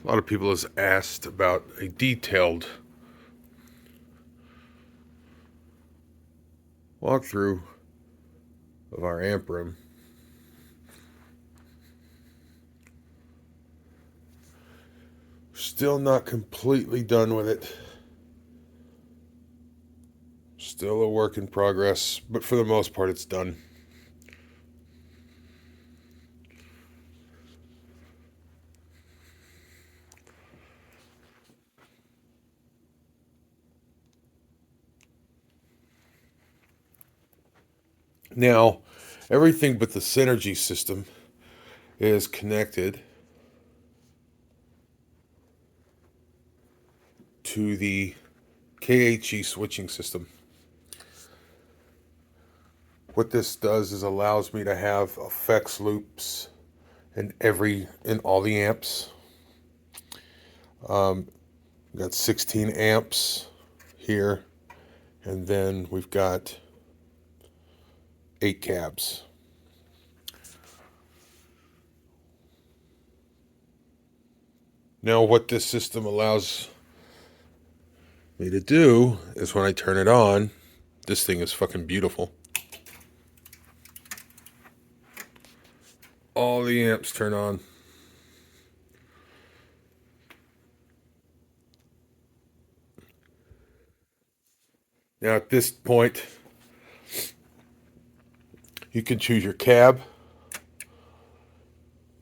A lot of people has asked about a detailed walkthrough of our amp room. Still not completely done with it. Still a work in progress, but for the most part it's done. Now, everything but the Synergy system is connected to the KHE switching system. What this does is allows me to have effects loops in all the amps. We've got 16 amps here, and then we've got 8 cabs. Now what this system allows me to do is when I turn it on, this thing is fucking beautiful. All the amps turn on. Now at this point, you can choose your cab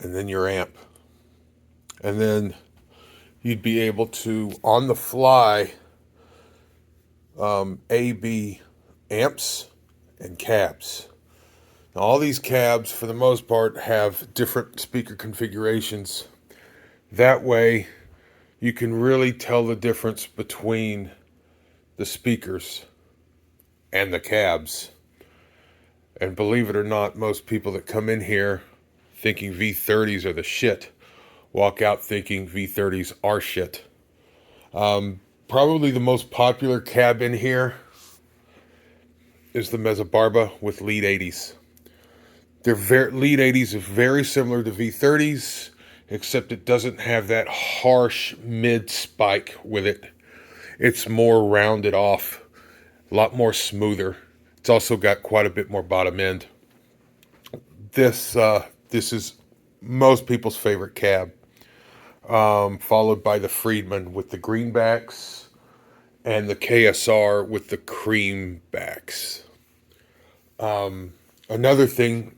and then your amp. And then you'd be able to, on the fly, A/B amps and cabs. Now, all these cabs, for the most part, have different speaker configurations. That way, you can really tell the difference between the speakers and the cabs. And believe it or not, most people that come in here thinking V30s are the shit walk out thinking V30s are shit. Probably the most popular cab in here is the Mezzabarba with lead 80s. Lead 80s is very similar to V30s, except it doesn't have that harsh mid spike with it. It's more rounded off, a lot more smoother. It's also got quite a bit more bottom end. This is most people's favorite cab, followed by the Friedman with the greenbacks and the KSR with the cream backs. Another thing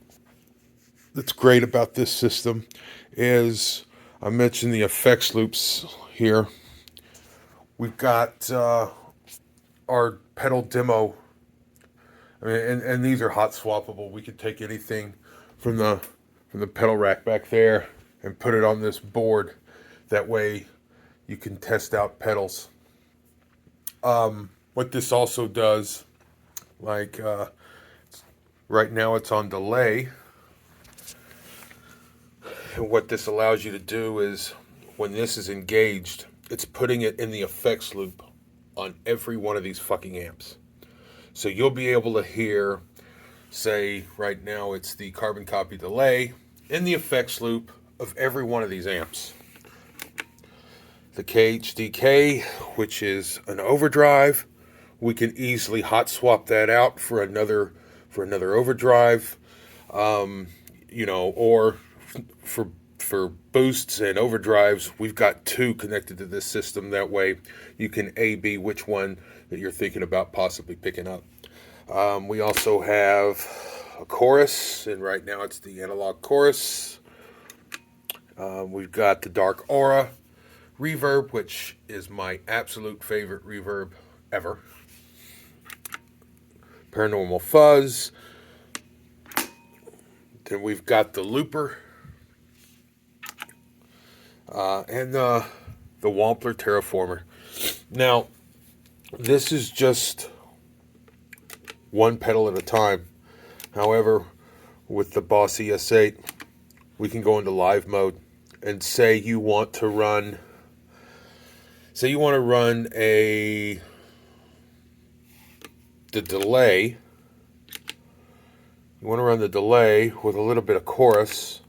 that's great about this system is I mentioned the effects loops here. We've got our pedal demo. I mean, and these are hot swappable. We could take anything from the pedal rack back there and put it on this board. That way you can test out pedals. What this also does, like right now it's on delay. And what this allows you to do is when this is engaged, it's putting it in the effects loop on every one of these fucking amps. So you'll be able to hear, say right now it's the carbon copy delay in the effects loop of every one of these amps. The KHDK, which is an overdrive, we can easily hot swap that out for another overdrive, or for boosts and overdrives, we've got 2 connected to this system. That way you can A/B which one that you're thinking about possibly picking up. We also have a chorus, and right now it's the analog chorus. We've got the Dark Aura reverb, which is my absolute favorite reverb ever. Paranormal Fuzz. Then we've got the Looper. And the Wampler Terraformer. Now, this is just one pedal at a time. However, with the Boss ES8, we can go into live mode and say you want to run the delay. You want to run the delay with a little bit of chorus,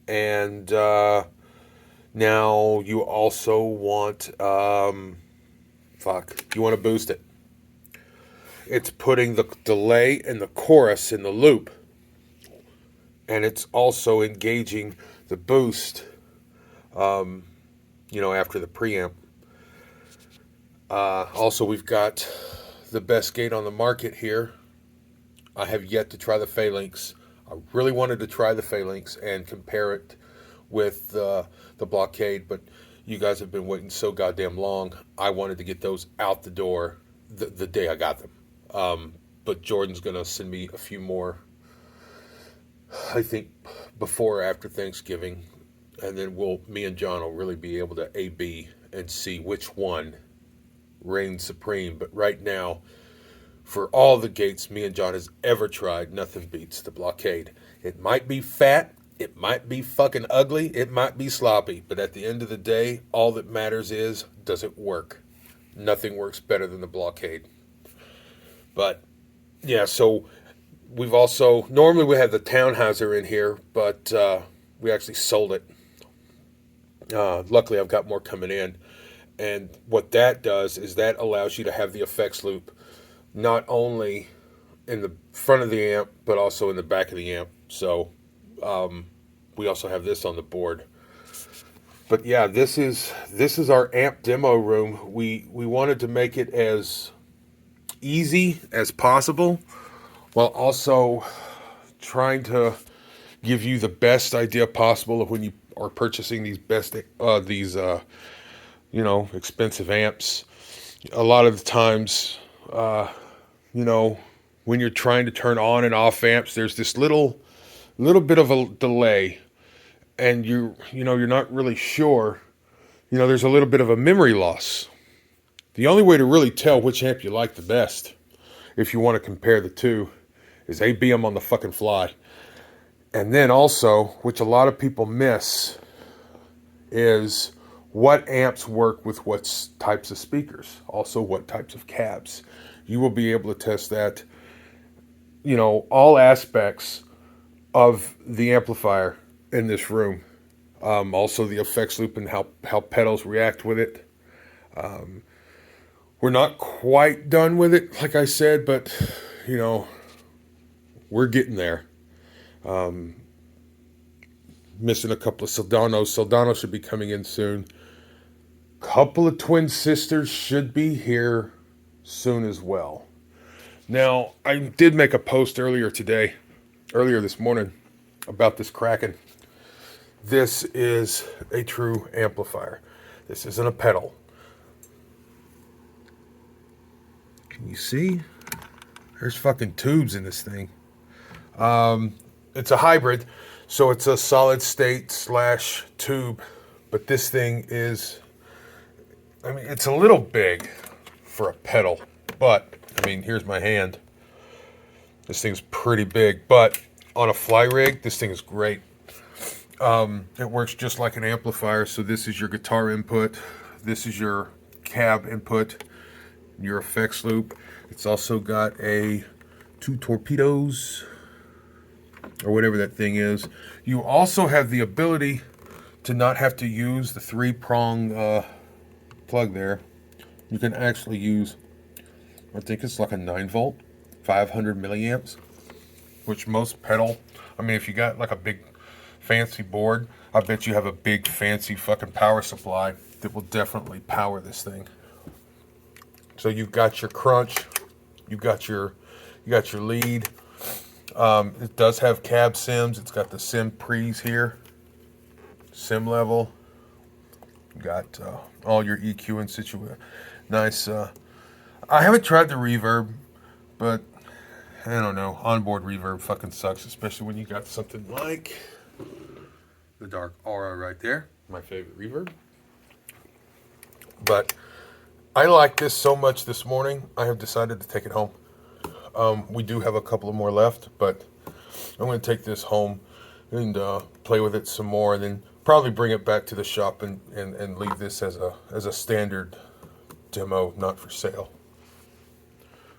and Now you also want, you want to boost it. It's putting the delay and the chorus in the loop, and it's also engaging the boost, after the preamp. Also, we've got the best gate on the market here. I have yet to try the Phalanx. I really wanted to try the Phalanx and compare it with the Blockade, but you guys have been waiting so goddamn long. I wanted to get those out the door the day I got them. But Jordan's going to send me a few more, I think, before or after Thanksgiving. And then me and John will really be able to A-B and see which one reigns supreme. But right now, for all the gates me and John has ever tried, nothing beats the Blockade. It might be fat, it might be fucking ugly, it might be sloppy, but at the end of the day, all that matters is, does it work? Nothing works better than the Blockade. But, yeah, so we've also, normally we have the Townhauser in here, but we actually sold it. Luckily, I've got more coming in. And what that does is that allows you to have the effects loop not only in the front of the amp, but also in the back of the amp. So we also have this on the board. But yeah, this is our amp demo room. We wanted to make it as easy as possible, while also trying to give you the best idea possible of when you are purchasing these expensive amps. A lot of the times, when you're trying to turn on and off amps, there's this little bit of a delay, and you're not really sure. There's a little bit of a memory loss. The only way to really tell which amp you like the best, if you want to compare the two, is A-B them on the fucking fly. And then also, which a lot of people miss, is what amps work with what types of speakers. Also, what types of cabs. You will be able to test that, all aspects of the amplifier in this room. Also, the effects loop and how pedals react with it. We're not quite done with it, like I said, but, we're getting there. Missing a couple of Soldanos. Soldano should be coming in soon. Couple of twin sisters should be here soon as well. Now, I did make a post earlier this morning, about this Kraken. This is a true amplifier. This isn't a pedal. Can you see? There's fucking tubes in this thing. It's a hybrid, so it's a solid state / tube. But this thing is, it's a little big for a pedal. But, here's my hand. This thing's pretty big. But on a fly rig, this thing is great. It works just like an amplifier. So this is your guitar input. This is your cab input. Your effects loop. It's also got 2 torpedoes, or whatever that thing is. You also have the ability to not have to use the 3-prong plug there. You can actually use, I think it's like a 9-volt, 500 milliamps, which most pedal, if you got like a big fancy board, I bet you have a big fancy fucking power supply that will definitely power this thing. So you've got your crunch, you got your lead. It does have cab sims. It's got the sim pre's here, sim level. You got all your EQ and situation. Nice. I haven't tried the reverb, but I don't know. Onboard reverb fucking sucks, especially when you got something like the Dark Aura right there. My favorite reverb. But I like this so much this morning, I have decided to take it home. We do have a couple of more left, but I'm going to take this home and play with it some more, and then probably bring it back to the shop and leave this as a standard demo, not for sale.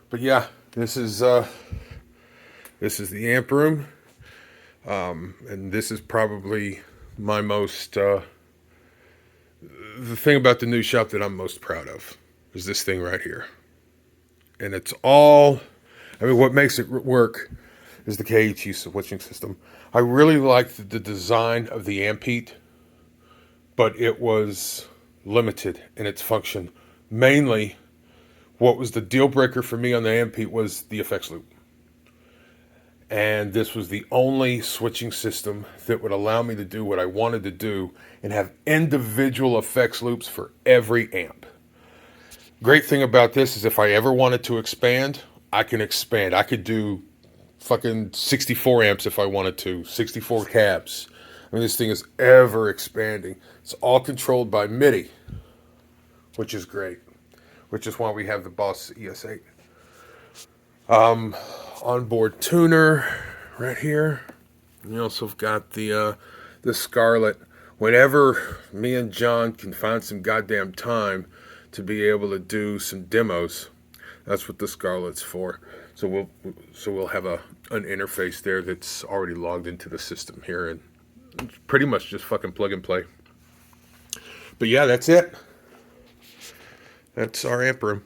But yeah, this is the amp room, and this is probably my most The thing about the new shop that I'm most proud of is this thing right here. And it's all, I mean, what makes it work is the KHU switching system. I really liked the design of the amp heat, but it was limited in its function. Mainly, what was the deal breaker for me on the amp heat was the effects loop. And this was the only switching system that would allow me to do what I wanted to do and have individual effects loops for every amp. Great thing about this is if I ever wanted to expand, I can expand. I could do fucking 64 amps if I wanted to, 64 cabs. I mean, this thing is ever expanding. It's all controlled by MIDI, which is great, which is why we have the Boss ES8. Onboard tuner right here. We also have got the Scarlett. Whenever me and John can find some goddamn time to be able to do some demos, that's what the Scarlett's for. So we'll have an interface there that's already logged into the system here, and it's pretty much just fucking plug and play. But yeah, that's it. That's our amp room.